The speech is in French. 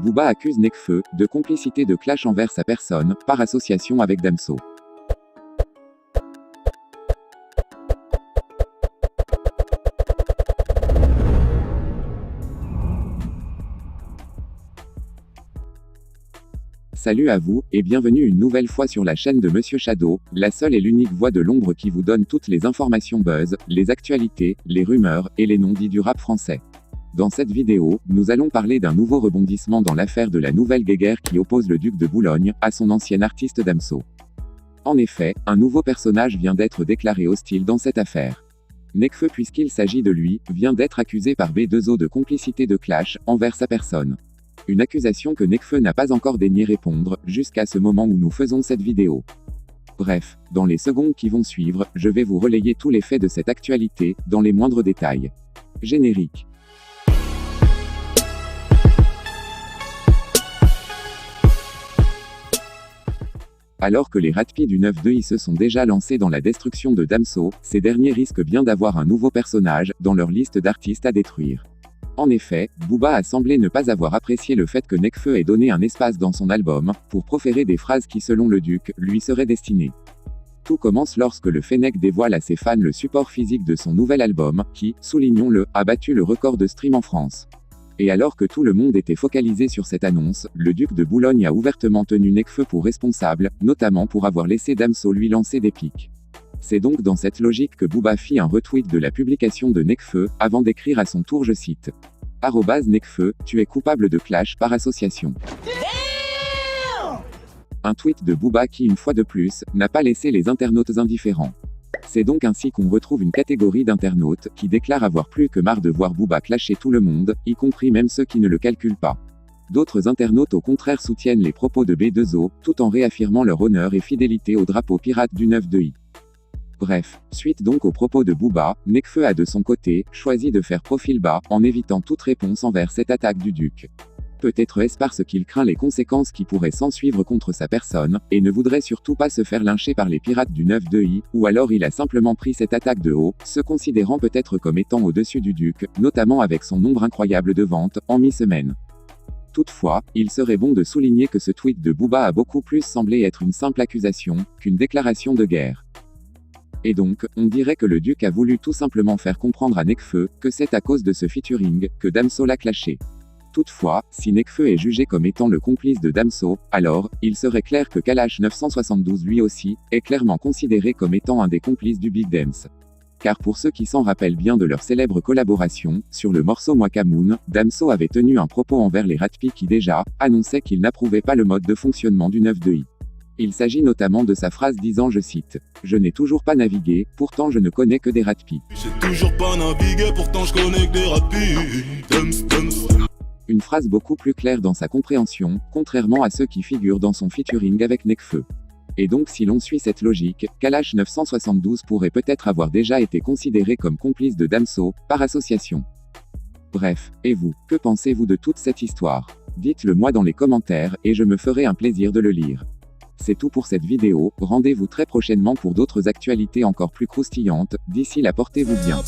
Booba accuse Nekfeu de complicité de clash envers sa personne, par association avec Damso. Salut à vous, et bienvenue une nouvelle fois sur la chaîne de Monsieur Shadow, la seule et l'unique voix de l'ombre qui vous donne toutes les informations buzz, les actualités, les rumeurs, et les non-dits du rap français. Dans cette vidéo, nous allons parler d'un nouveau rebondissement dans l'affaire de la nouvelle guéguerre qui oppose le duc de Boulogne à son ancien artiste Damso. En effet, un nouveau personnage vient d'être déclaré hostile dans cette affaire. Nekfeu, puisqu'il s'agit de lui, vient d'être accusé par B2O de complicité de clash envers sa personne. Une accusation que Nekfeu n'a pas encore daigné répondre, jusqu'à ce moment où nous faisons cette vidéo. Bref, dans les secondes qui vont suivre, je vais vous relayer tous les faits de cette actualité, dans les moindres détails. Générique. Alors que les ratpis du 9-2i se sont déjà lancés dans la destruction de Damso, ces derniers risquent bien d'avoir un nouveau personnage, dans leur liste d'artistes à détruire. En effet, Booba a semblé ne pas avoir apprécié le fait que Nekfeu ait donné un espace dans son album, pour proférer des phrases qui selon le duc, lui seraient destinées. Tout commence lorsque le Fennec dévoile à ses fans le support physique de son nouvel album, qui, soulignons-le, a battu le record de stream en France. Et alors que tout le monde était focalisé sur cette annonce, le duc de Boulogne a ouvertement tenu Nekfeu pour responsable, notamment pour avoir laissé Damso lui lancer des pics. C'est donc dans cette logique que Booba fit un retweet de la publication de Nekfeu, avant d'écrire à son tour, je cite. @Nekfeu, tu es coupable de clash par association. Un tweet de Booba qui, une fois de plus, n'a pas laissé les internautes indifférents. C'est donc ainsi qu'on retrouve une catégorie d'internautes qui déclarent avoir plus que marre de voir Booba clasher tout le monde, y compris même ceux qui ne le calculent pas. D'autres internautes au contraire soutiennent les propos de B2O, tout en réaffirmant leur honneur et fidélité au drapeau pirate du 9-2i. Bref, suite donc aux propos de Booba, Nekfeu a de son côté, choisi de faire profil bas, en évitant toute réponse envers cette attaque du duc. Peut-être est-ce parce qu'il craint les conséquences qui pourraient s'ensuivre contre sa personne, et ne voudrait surtout pas se faire lyncher par les pirates du 9-2i, ou alors il a simplement pris cette attaque de haut, se considérant peut-être comme étant au-dessus du duc, notamment avec son nombre incroyable de ventes, en mi-semaine. Toutefois, il serait bon de souligner que ce tweet de Booba a beaucoup plus semblé être une simple accusation, qu'une déclaration de guerre. Et donc, on dirait que le duc a voulu tout simplement faire comprendre à Nekfeu, que c'est à cause de ce featuring, que Damso l'a clashé. Toutefois, si Nekfeu est jugé comme étant le complice de Damso, alors, il serait clair que Kalash 972 lui aussi, est clairement considéré comme étant un des complices du Big Dems. Car pour ceux qui s'en rappellent bien de leur célèbre collaboration, sur le morceau Mwakamoon, Damso avait tenu un propos envers les ratpis qui déjà, annonçaient qu'ils n'approuvaient pas le mode de fonctionnement du 9-2i. Il s'agit notamment de sa phrase disant, je cite, « Je n'ai toujours pas navigué, pourtant je ne connais que des ratpis. » J'ai toujours pas navigué, pourtant je connais que des ratpis. Une phrase beaucoup plus claire dans sa compréhension, contrairement à ceux qui figurent dans son featuring avec Nekfeu. Et donc si l'on suit cette logique, Kalash 972 pourrait peut-être avoir déjà été considéré comme complice de Damso, par association. Bref, et vous, que pensez-vous de toute cette histoire? Dites-le moi dans les commentaires, et je me ferai un plaisir de le lire. C'est tout pour cette vidéo, rendez-vous très prochainement pour d'autres actualités encore plus croustillantes, d'ici là portez-vous bien.